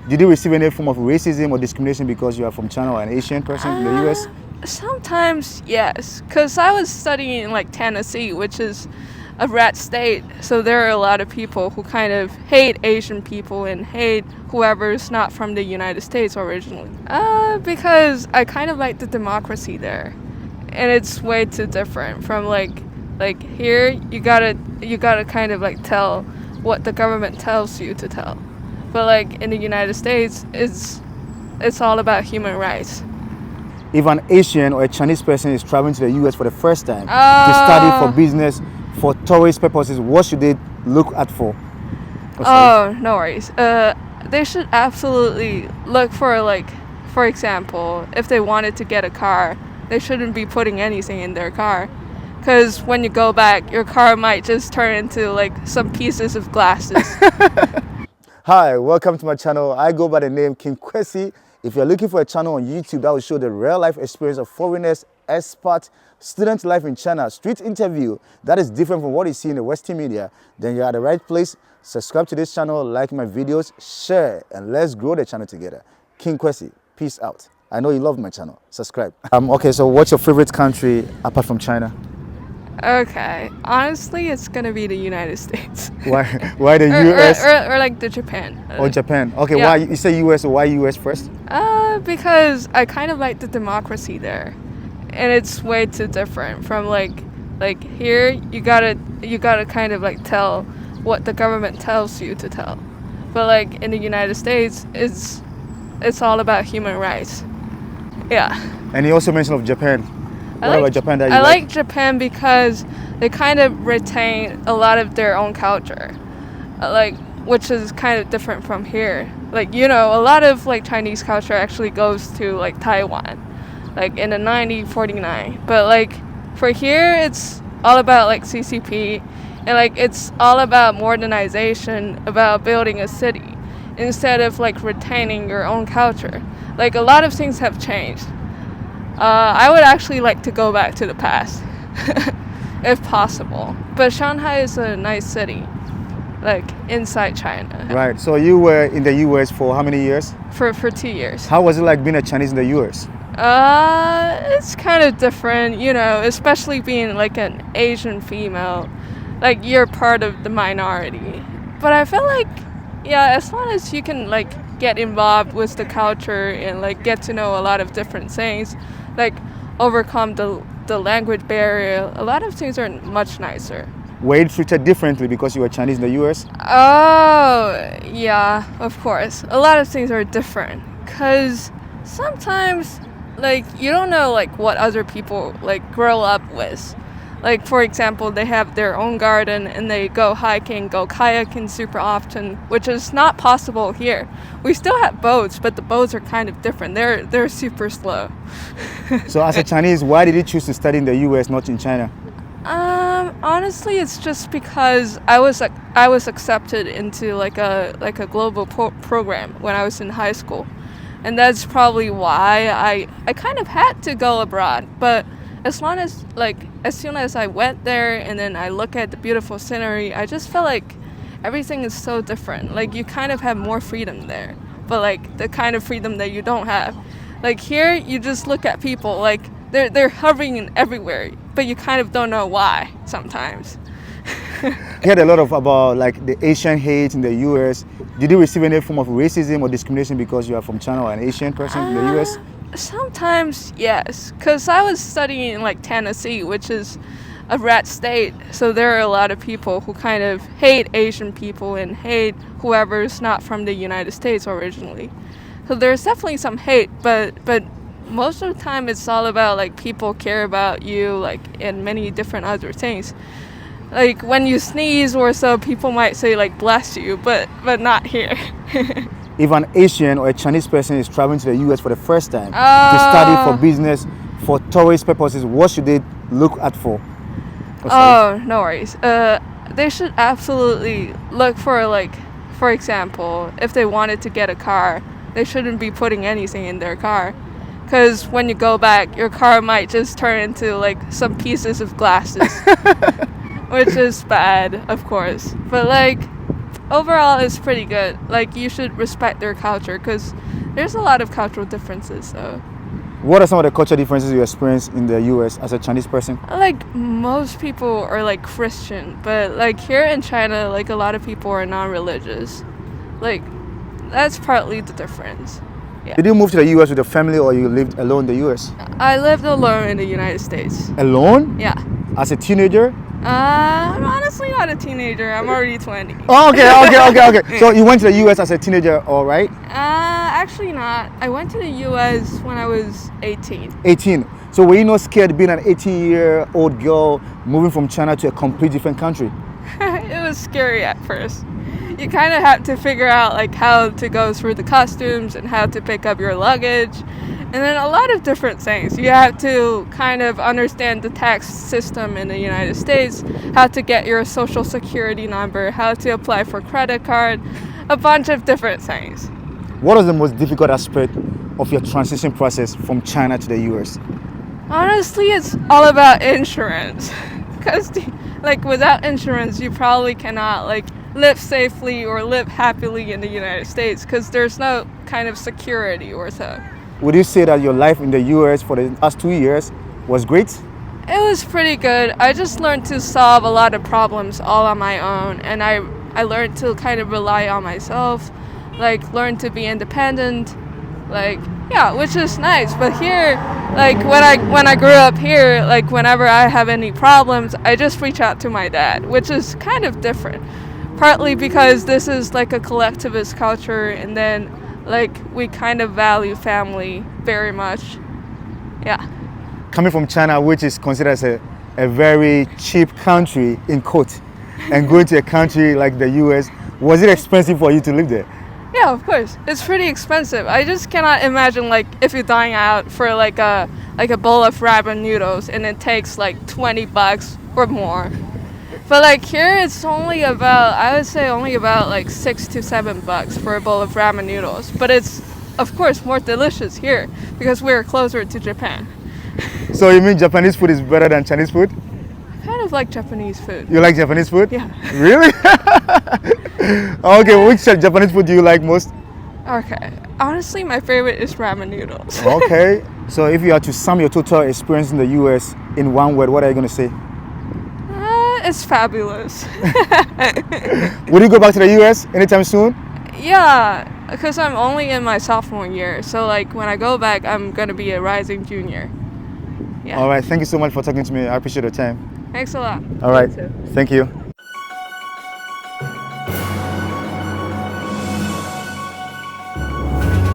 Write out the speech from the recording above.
Did you receive any form of racism or discrimination because you are from China or an Asian person in the US? Sometimes, yes, because I was studying in like Tennessee, which is a red state, so there are a lot of people who kind of hate Asian people and hate whoever's not from the United States originally. Because I kind of like the democracy there, and it's way too different from like here you gotta kind of like tell what the government tells you to tell, but like in the United States, it's all about human rights. If an Asian or a Chinese person is traveling to the US for the first time to study for business, for tourist purposes, what should they look at for? Oh, no worries. They should absolutely look for like, for example, if they wanted to get a car, they shouldn't be putting anything in their car, because when you go back, your car might just turn into like some pieces of glasses. Hi, welcome to my channel. I go by the name King Kwesi. If you're looking for a channel on YouTube that will show the real life experience of foreigners, expats, student life in China, street interview that is different from what you see in the Western media, then you're at the right place. Subscribe to this channel, like my videos, share, and let's grow the channel together. King Kwesi, peace out. I know you love my channel. Subscribe. Okay, so what's your favorite country apart from China? Okay, honestly, it's gonna be the United States. Why? Why the or, US? or like the Japan. Or Japan? Okay, Yeah. why you say US? Why US first? Because I kind of like the democracy there, and it's way too different from like here you gotta kind of like tell what the government tells you to tell, but like in the United States, it's all about human rights. Yeah. And you also mentioned of Japan. What about Japan that you I like Japan because they kind of retain a lot of their own culture, which is kind of different from here. Like, you know, a lot of like Chinese culture actually goes to like Taiwan, like in the 1949. But like for here, it's all about like CCP, and like it's all about modernization, about building a city, instead of like retaining your own culture. Like a lot of things have changed. I would actually like to go back to the past, if possible. But Shanghai is a nice city, like inside China. Right. So you were in the US for how many years? For 2 years. How was it like being a Chinese in the US? It's kind of different, you know, especially being like an Asian female. Like you're part of the minority. But I feel like, yeah, as long as you can like get involved with the culture and like get to know a lot of different things, like overcome the language barrier, a lot of things are much nicer. Were you treated differently because you were Chinese in the US? Oh, yeah, of course. A lot of things are different because sometimes like you don't know like what other people like grow up with. Like, for example, they have their own garden and they go hiking, go kayaking super often, which is not possible here. We still have boats, but the boats are kind of different. They're super slow. So as a Chinese, why did you choose to study in the US, not in China? Honestly, it's just because I was accepted into like a global program when I was in high school, and that's probably why I kind of had to go abroad. But as soon as I went there and then I look at the beautiful scenery, I just felt like everything is so different. Like you kind of have more freedom there, but like the kind of freedom that you don't have. Like here, you just look at people like they're hovering everywhere, but you kind of don't know why sometimes. You heard a lot about like the Asian hate in the US. Did you receive any form of racism or discrimination because you are from China or an Asian person in the US? Sometimes, yes, because I was studying in like Tennessee, which is a red state, so there are a lot of people who kind of hate Asian people and hate whoever's not from the United States originally. So there's definitely some hate, but most of the time it's all about like people care about you, like, and many different other things. Like when you sneeze or so, people might say like bless you, but not here. If an Asian or a Chinese person is traveling to the US for the first time to study for business, for tourist purposes, what should they look at for? Oh, no worries. They should absolutely look for like, for example, if they wanted to get a car, they shouldn't be putting anything in their car, because when you go back, your car might just turn into like some pieces of glasses, which is bad, of course. But like, overall it's pretty good. Like you should respect their culture because there's a lot of cultural differences. So What are some of the cultural differences you experience in the US as a Chinese person? like most people are like Christian, but like here in China, like a lot of people are non-religious. Like that's partly the difference. Yeah. Did you move to the US with a family or you lived alone in the US? I lived alone in the United States. Alone? Yeah. As a teenager? I'm honestly not a teenager. I'm already 20. Oh, okay. So you went to the US as a teenager, all right? Actually not. I went to the US when I was 18. 18. So were you not scared being an 18-year-old girl moving from China to a complete different country? It was scary at first. You kind of have to figure out like how to go through the customs and how to pick up your luggage. And then a lot of different things. You have to kind of understand the tax system in the United States, how to get your social security number, how to apply for credit card, a bunch of different things. What was the most difficult aspect of your transition process from China to the US? Honestly, it's all about insurance. Because like without insurance, you probably cannot like live safely or live happily in the United States because there's no kind of security or so. Would you say that your life in the US for the past 2 years was great? It was pretty good. I just learned to solve a lot of problems all on my own, and I learned to kind of rely on myself, like learn to be independent, like yeah, which is nice. But here, like when I grew up here, like whenever I have any problems, I just reach out to my dad, which is kind of different. Partly because this is like a collectivist culture, and then like we kind of value family very much. Yeah. Coming from China, which is considered as a very cheap country in quote, and going to a country like the US, was it expensive for you to live there? Yeah, of course. It's pretty expensive. I just cannot imagine like if you're dying out for like a bowl of ramen noodles and it takes like $20 or more. But like here it's only about, I would say only about like $6 to $7 for a bowl of ramen noodles. But it's of course more delicious here because we're closer to Japan. So you mean Japanese food is better than Chinese food? I kind of like Japanese food. You like Japanese food? Yeah. Really? Okay, which Japanese food do you like most? Okay. Honestly, my favorite is ramen noodles. Okay. So if you had to sum your total experience in the US in one word, what are you going to say? It's fabulous. Would you go back to the US anytime soon? Yeah, because I'm only in my sophomore year. So like when I go back, I'm going to be a rising junior. Yeah. All right. Thank you so much for talking to me. I appreciate your time. Thanks a lot. All right. You too. Thank you.